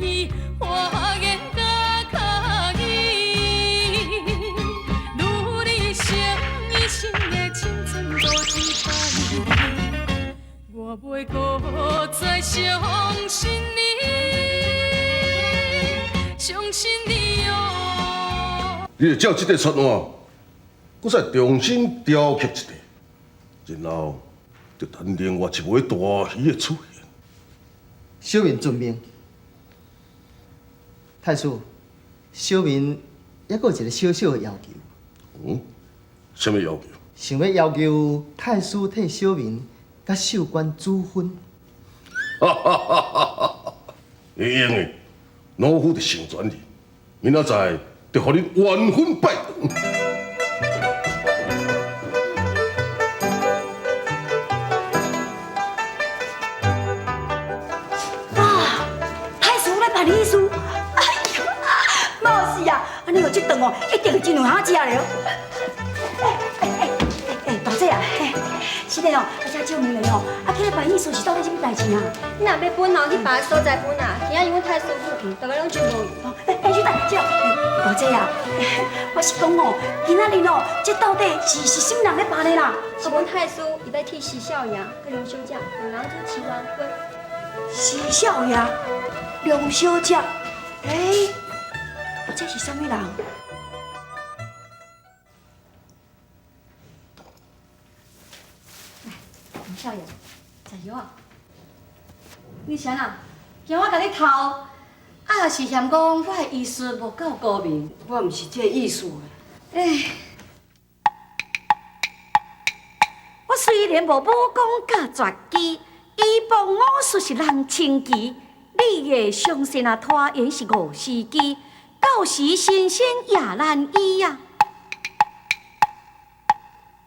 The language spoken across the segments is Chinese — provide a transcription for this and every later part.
意，花言甲卡语，愈你想，伊心的青春多一摆，我袂搁再相信你，相信你哦。你就照这个撮案，搁再重新雕刻一下，然后就等另外一尾大鱼的出现。小明遵命。太叔，小明还阁有一个小小的要求。什么要求？想要求太叔替小明甲秀官主婚。会用的，老夫就成全你。明仔载就互恁完婚拜堂。太叔来办理事，哎呦，冇事啊！安尼有这顿哦，一定真有好食了。大姐啊，是的哦，而且证明了哦，去来办理事是到底什么代志啊？你若要本哦，去别个所在本啊，今仔因为太舒服，大家拢真无用。许大姐，大姐啊，我是讲哦，今仔日哦，这到底是什么人咧办的啦？是阮太叔，伊要替徐少爷跟梁小姐两人做齐完婚。徐少爷、梁小姐，这是什么人？梁少爷，食药啊！你啥人？惊我甲你偷？啊，是嫌讲我的医术无够高明？我毋是这意思的。我虽然无武功甲绝技，医部武术是人千奇。你的上身啊，拖延是五司机，到时新鲜也难医呀。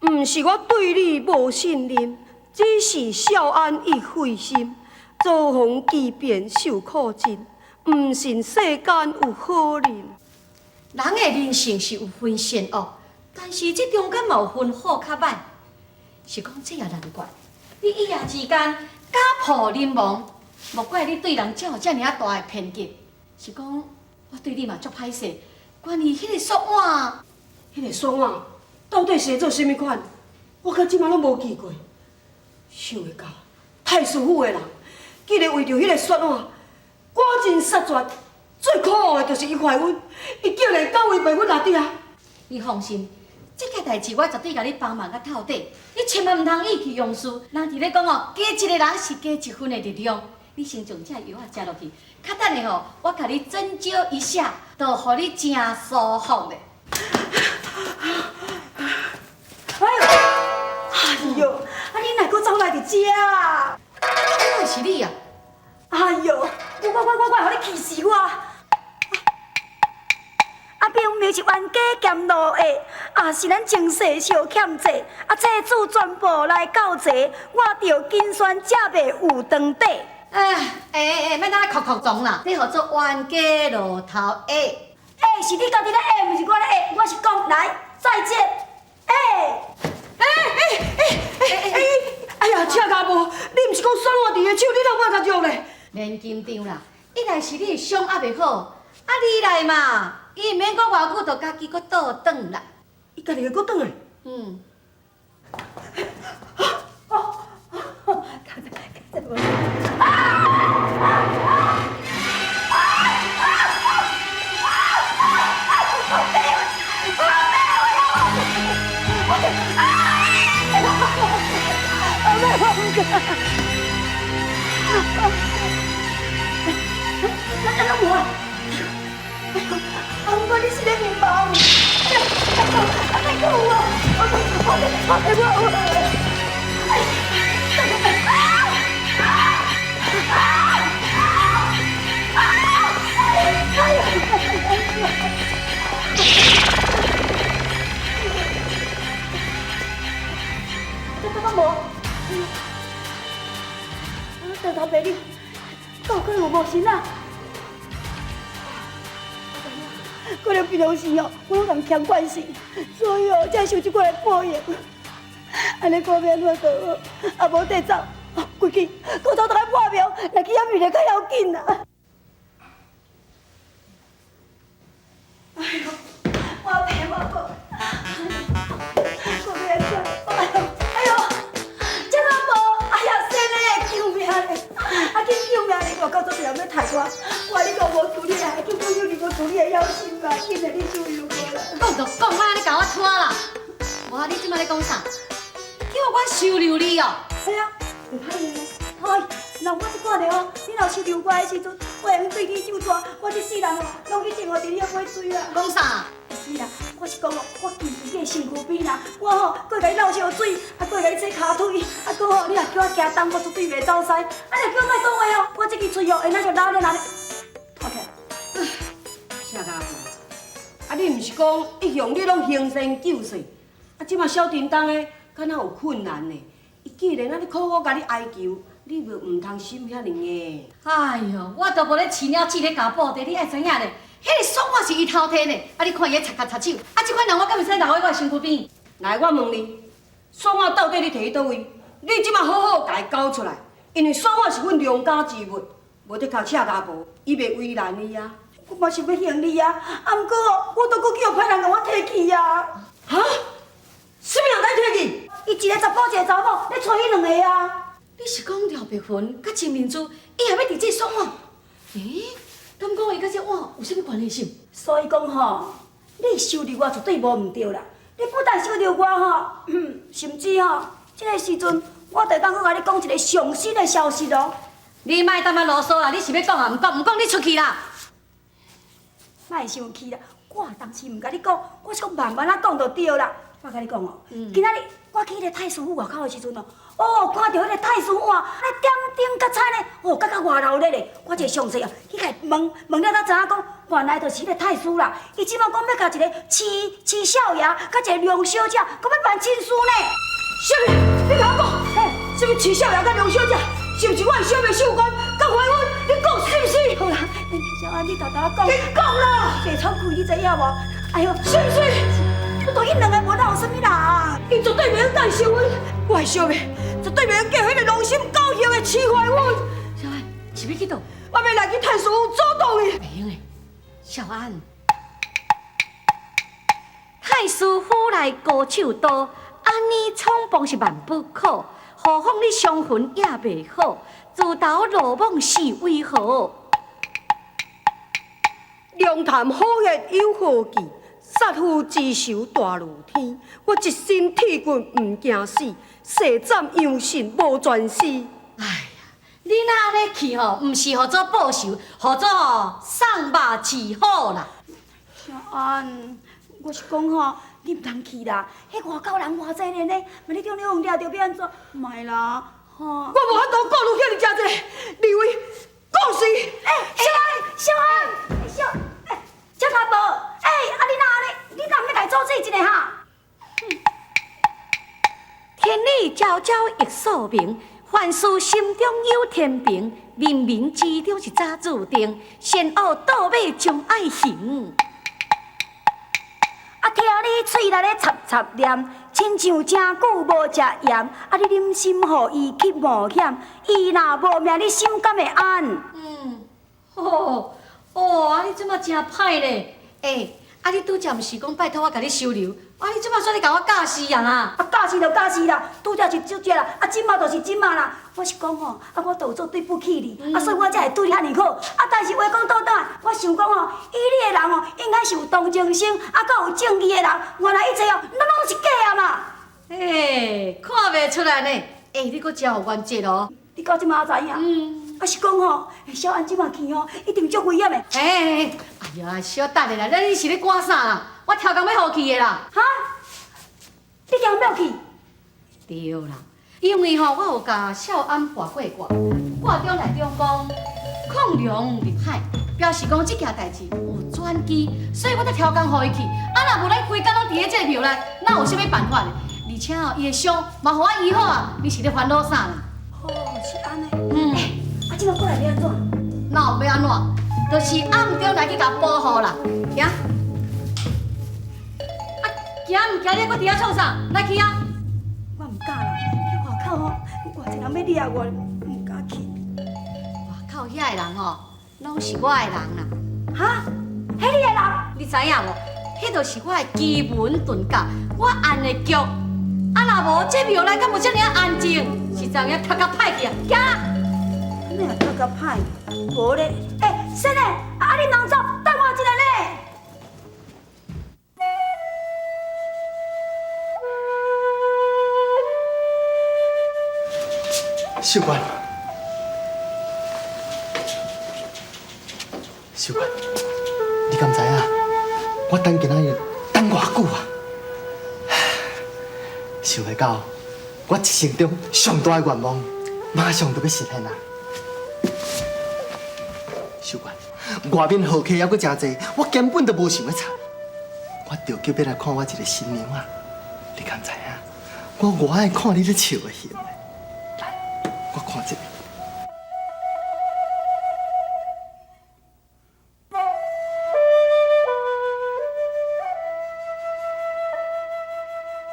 毋是我对你无信任，只是少安伊费心，遭逢奇变受苦尽。毋信世间有好人。人的人性是有分善恶，但是这中间嘛有分好较歹。是讲这也难怪，你一夜之间家破人亡，莫怪你对人才有遮尔大的偏见。是讲我对你嘛足歹势，关于迄个锁碗，迄个锁碗到底是做甚物款？我到即马拢无记过。想会到太师府的人，竟然为着迄个锁碗。赶尽杀绝，最可恶的就是伊怀孕，伊竟然到位卖阮阿爹。你放心，这件代志我绝对甲你帮忙到透底，你千万唔通意气用事。人伫咧讲哦，加一个人是加一分的力量。你先将这药仔食落去，较等下吼，我甲你针灸一下，就互你真舒服咧。哎呦，你哪个走来伫遮啊？原来是你啊！哎呦，我，互你气死我！明明是冤家兼路下，是咱前世小欠债，债主全部来告济，我着金选才袂有长底。免咱哭哭撞啦，你号做冤家路头下。是你家己咧下，毋是我咧下，我是讲来再见。哎呀，车家无，你毋是讲选我伫个手，你哪我甲弱咧？免紧张啦，一来是你的伤还袂好，你来嘛，伊毋免讲偌久，就家己搁倒转来。伊家己会搁转来？咱拢无啊！不过你是咧面包，太可恶啊！长头白了，到可能有无神啊？可能平时哦，我拢人欠关系，所以哦，才受这个报应。安尼看要安怎都好，也无得走，规矩，搁走倒来破庙，来去遐面来较要紧啊。哎呦，我骗我过，过来叫，哎呦，这个无，哎呀，生嘞，救命嘞！啊，紧救命嘞！我到昨天要抬我，我话你讲无处理啊，叫朋友你无处理的要心嘛，紧来你处理我啦。讲就讲，莫安尼甲我拖啦！我你即摆咧讲啥？叫我收留你哦？哎呀，袂歹用嘞。哎，那我一挂咧哦，你若收留我的时阵，我会用对你手抓，我这世人哦，拢一定互伫你买水啦。讲啥？是啦，我是讲哦，我近时个身躯边啦，我吼过甲你流烧水，啊过甲你洗骹腿，啊过吼你若叫我行东，我绝对袂走西。啊若叫我莫讲话哦，我这支喙哦，会那就拉咧拉咧，拖起来。谢大哥。啊你毋是讲一向你拢行善救世，啊即马小叮当的敢若有困难呢？伊既然安尼苦苦甲你哀求，你无毋通心遐尼个。哎呦，我都无咧饲鸟，只咧咬布袋，你爱知影咧？迄个爽我是伊偷摕的，啊！你看伊咧擦手，啊！即款人我敢会使留喺我身躯边？来，我问你，爽我到底你摕去倒位？你即马好好甲伊交出来，因为爽我是阮良家之物，无得靠赤家婆，伊袂为难你啊。我嘛想要还你啊，啊毋过哦，我都搁叫歹人甲我摕去啊。哈？什么人来摕去？伊一个查甫一个查某，咧找伊两个啊。你是讲廖白云甲陈明珠，伊也要伫这爽我？诶，敢讲伊甲这碗有啥物关系？所以讲吼，你收留我绝对无毋对啦。你不但收留我吼，甚至吼，这个时阵我就当去甲你讲一个上新的消息咯。你莫当我啰嗦啦！你是要讲啊？毋讲你出去啦！莫生气啦，我当时毋甲你讲，我是讲慢慢啊讲就对啦。我甲你讲哦，今仔日我去迄个太师府外口的时阵哦，看到迄个太师府啊，点灯结彩呢，感觉偌热闹咧。我一个上司啊，去甲伊问了才知影讲，原来就是迄个太师啦。伊即马讲要甲一个七少爷，甲一个梁小姐，搁要办亲事呢。什么？你甲我讲，什么七少爷甲梁小姐，是毋是我的小妹秀官甲怀孕？你讲是毋是？好啦，小安，你大大讲。你讲啦！白川开，你知影无？哎呦，是毋是？我对因两个无哪有啥物啦，伊绝对袂用担心阮，我的小妹绝对袂用叫迄个狼心狗肺的饲坏阮。小安，是要去倒？我要来去太师府阻挡伊。袂用的，小安。太师府内高手多，安尼闯帮是万不可。何况你伤魂也袂好，自投罗网是为何？龙潭虎穴有何忌？杀父之仇大如天，我一身铁棍毋惊死，誓斩杨慎无全尸。哎呀，你那安尼去吼，毋是合作报仇，合作送肉饲虎啦。小安，我是讲吼，你毋通去啦，迄外口人偌济呢，万你中了用抓着要安怎？莫啦，吼！我无法度顾虑遐尼诚济，李伟，顾死！小安，这阿婆，你哪安尼？你哪毋要来阻止一下哈？天理昭昭亦肃明，凡事心中有天平，冥冥之中是早注定，善恶倒尾终爱行。听你嘴内咧插插念，亲像真久无食盐，你忍心互伊去冒险，伊若无命，你心敢会安？你即马真歹咧！你拄则毋是讲拜托我甲你收留，你即马煞咧甲我教死人啊！教死就教死啦，拄则是即只啦，即马就是即马啦。我是讲吼，我都有做对不起你，所以我才会对你遐尼好。但是话讲倒转，我想讲吼，以你的人吼，应该是有同情心，佮有正义的人。原来一切哦，拢是假的嘛！看袂出来呢。你搁真有原则哦。你到即马才知影。是讲吼，小安即马去吼，一定足危险的。哎呀，小等下啦，你是咧赶啥啦？我超工要互去的啦。哈？你今要去？对啦，因为吼，我有甲小安卜过卦，卦中内中讲抗龙入海，表示讲即件代志有转机，所以我才超工互伊去。若无咱规工拢伫咧这个庙内，哪有啥物办法呢？而且吼，伊的伤嘛互我医好啊，你是咧烦恼啥啦？是安尼。即马过来要安怎？哪有要安怎？就是暗中来去甲保护啦。行，行毋行？你搁伫遐创啥？来去啊！我毋敢啦，迄外口吼，偌济人要掠我，毋敢去。外口遐个人吼，拢是我的人啦。哈？迄你的人，你知影无？迄就是我的奇门遁甲，我按的局。啊，若无这庙内敢有遮尔安静，是怎样读甲歹去啊？行啦！你若读甲歹，无咧。先生，啊你人走，等我一下咧。秀官，秀官，你敢知影？我等今仔日等偌久啊？想会到我一生中上大的愿望，马上就要实现啦！秀官，外面豪客还阁真济，我根本都无想要插。我着急要来看我一个新娘啊！你敢知影？我偌爱看你咧笑的戏。我看这个，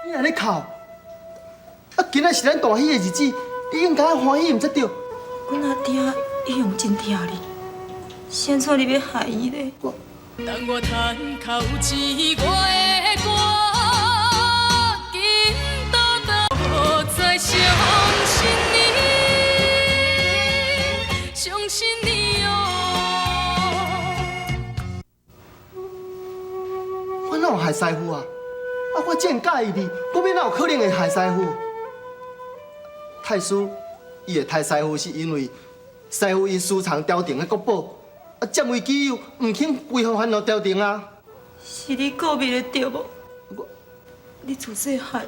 你安尼哭，啊，今仔是咱大喜的日子，你应该欢喜，毋则对。阮阿爹伊用真疼你，先怎你要害伊咧？当我叹口气，我的歌，紧倒倒再相信你。相信你哦！我哪有害师傅啊？啊，我真介意你，我要哪有可能会害师傅？太师，伊会害师傅是因为师傅因私藏朝廷的国宝，啊，占为己有，唔肯归还还落朝廷啊。是你告密的对无？你自细汉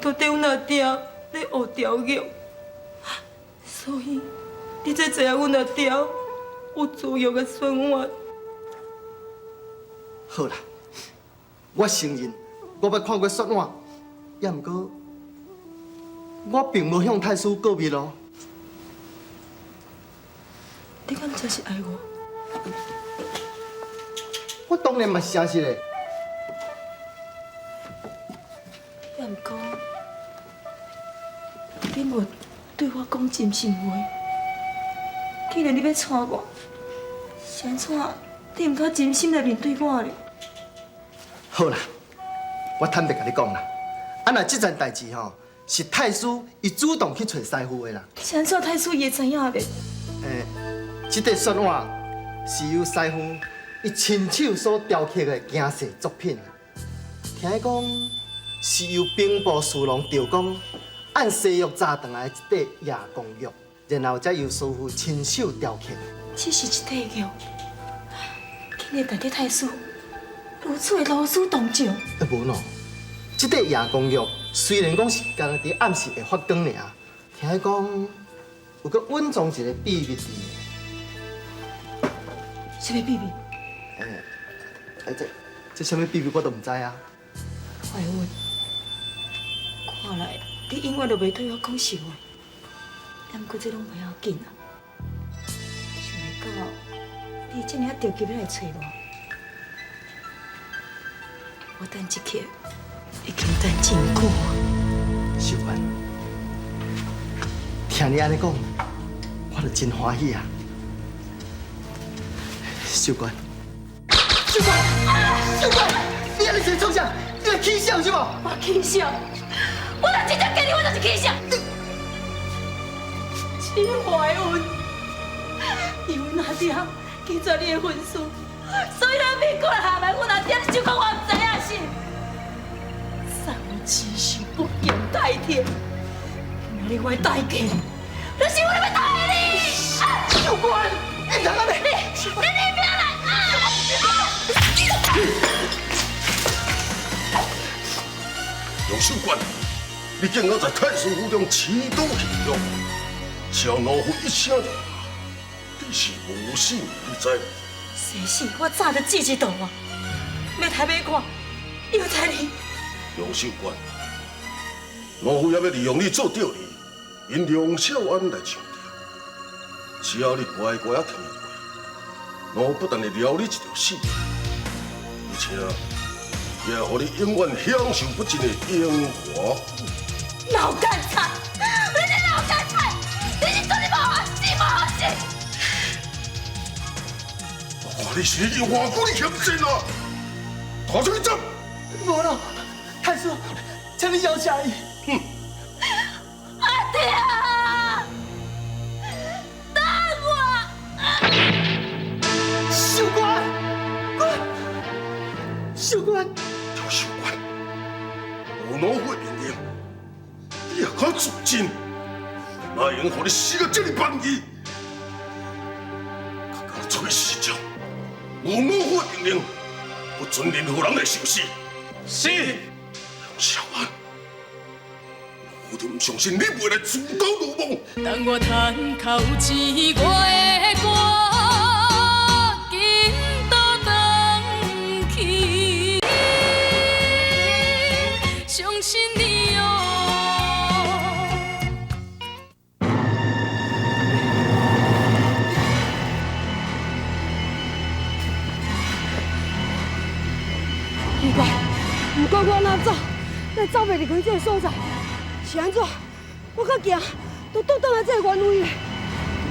都对阮阿爹咧学调教，所以。你才知影阮阿爹有自由的生活。好啦，我承认我捌看过雪碗，也毋过我并无向太师告密咯。你敢真是爱我？我当然嘛是诚实的。也毋过，你无对我讲真心话。既然你要娶我，是安怎你毋较真心来面对我咧？好啦，我坦白甲你讲啦，啊若这件代志吼，是太师伊主动去找师傅的啦。是安怎太师伊会知影咧？这块雪碗是由师傅伊亲手所雕刻的惊世作品。听讲是由兵部侍郎赵公按西药炸断的一块夜光玉。然后再由师傅亲手雕刻。这是一块玉，今日大弟太师如此的劳师动众。无喏，这块夜光玉虽然讲是刚伫暗时会发光尔，听讲有个隐藏一个秘密伫。什么秘密？这什么秘密我都唔知啊。快问，看来你永远都袂对我讲实话。但不过这拢袂要紧啊！想袂到你这么着急要来找我，我等这刻已经等真久啊！秀官，听你安尼讲，我就真欢喜啊！秀官，秀官，秀官，你安尼在做啥？你来起笑是无？我起笑，我若真正跟你，我就是起笑。你怀孕，因为阿爹记住你的婚事，所以咱免过来下来，阮阿爹就讲我唔知影是。三七是不言代天，今日我的代价，就是我要打你。秀官，你等下你不要来杨守官，你竟然在太师府中持刀行凶！叫老夫一声就骂，你是无信，你知？谁是我早就记一道啊！要睇要看，又在你。杨守官，老夫也要利用你做吊你，因梁少安来上吊。只要你乖乖听话，老夫不但会留你一条性命，而且也会让你永远享受不尽的荣华。老干菜，你是老干菜！你是做你无好死无好死！我看你是你外国的嫌真啊！拖出去斩！无咯，太叔，请你饶下伊。阿爹啊，等我！守官，守官，赵守官，有老虎的命令，你也敢自尽？哪用让你死到这里办义？刚刚出去市场，有老虎的命令，不准任何人来受死。是。杨小安，我都唔相信你会来自投罗网。等我叹口气，我的歌紧倒转去，相信你哦。奇怪，不过我哪走，咱走袂入去这个所在，是安怎？我较行，都倒转来这个原位咧。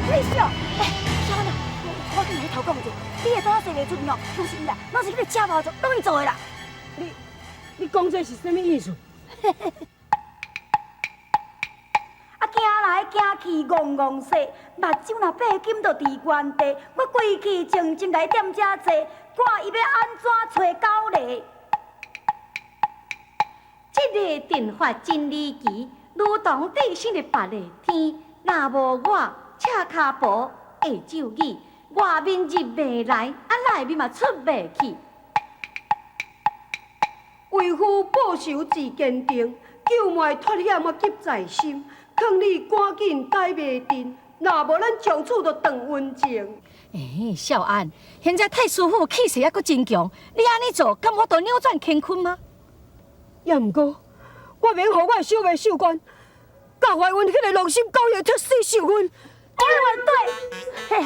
你笑，小安啊，我跟你头讲者，你的刀洗袂出去哦，拢是伊啦，拢是迄个假包做，拢伊做的啦。你讲这是什么意思？啊，行来行去戆戆洗，目睭若白金就伫原地。我规气静静来踮遮坐，看伊要安怎找狗嘞？这个定法真离奇，如同地心的白个天。若无我赤脚步下咒语，外面入袂来，啊内面嘛出袂去。为夫报仇自坚定，救命脱险我急在心。劝你赶紧改袂定，若无咱从此就断温情。少安，现在太师傅气势还阁真强，你安尼做，敢我就扭转乾坤吗？也毋过，我免互我的小妹守官教坏阮迄个良心狗爷脱死受阮。对，嘿，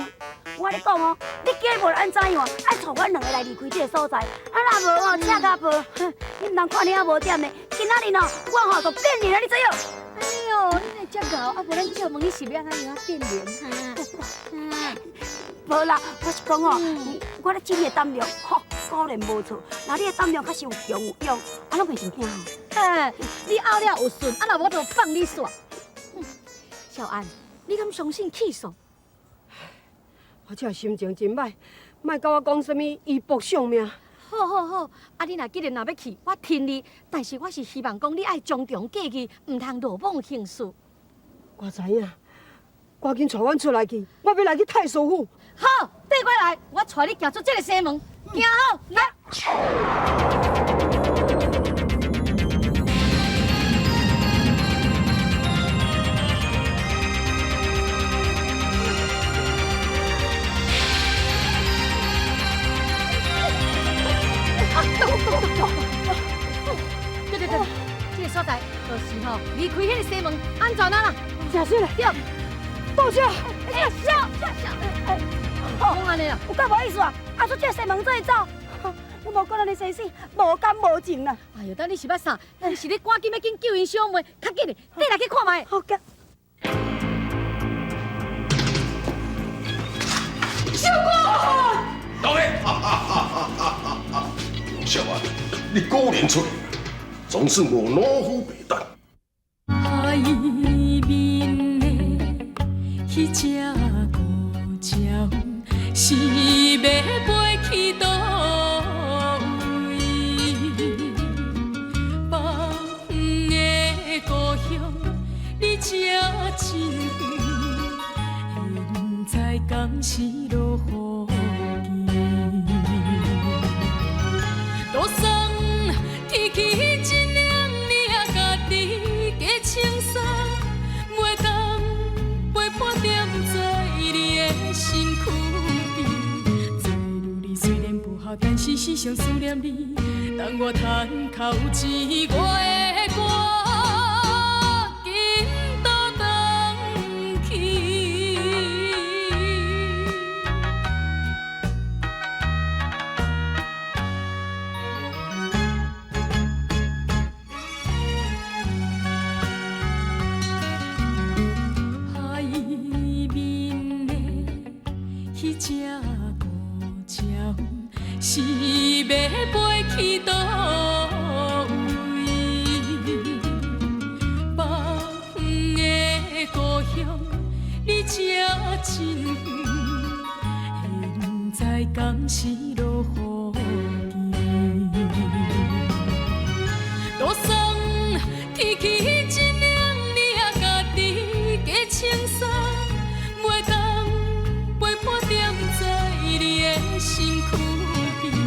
我咧讲哦，你叫伊无安怎样，爱带阮两个来离开这个所在。啊，若无哦，赤脚步，你毋通看你啊无点的。今仔日哦，我吼就变脸了，你知影？哎呦，你来遮搞，啊无咱借问你是要安怎样变脸哈？无啦，我是讲哦，我咧真个胆量，吼，果然无错。那你的胆量确实有强有勇，啊，拢袂受惊吼。嘿，你拗了有顺，啊若无就放你煞。小安，你敢相信气数？我这心情真歹，莫甲我讲什么以搏性命。好好好，啊你若既然若要去，我听你，但是我是希望讲你爱从重计议，唔通落网行事。我知影，赶紧带阮出来去，我要来去太师府。好，缀过来，我带你行出这个西门，行好，来。对，这个所在就是吼，离开迄个西门安全啊啦。真水嘞，对，多谢。哎，讲安尼啦，有够无意思啊！啊，出这个西门做会走，我无管咱的生死，无感无情啦。哎呦，等你是要啥？但是你赶紧要紧救因小妹，较紧的，你来去看卖。好嘅。老爷，杨小安，你果然出来了，总算我老虎白蛋。海面的迄只孤鸟，是要飞去倒位？北远的故乡，你正真远，现在敢是落雨天？路上天气真凉，你也家己加清爽，袂当陪伴踮在你的身躯边。做女儿虽然不好，但是时常思念你。当我叹口气，我的歌紧倒转去。海面的迄只孤鸟，飞去倒位？北远的故乡，你才真远。现在敢是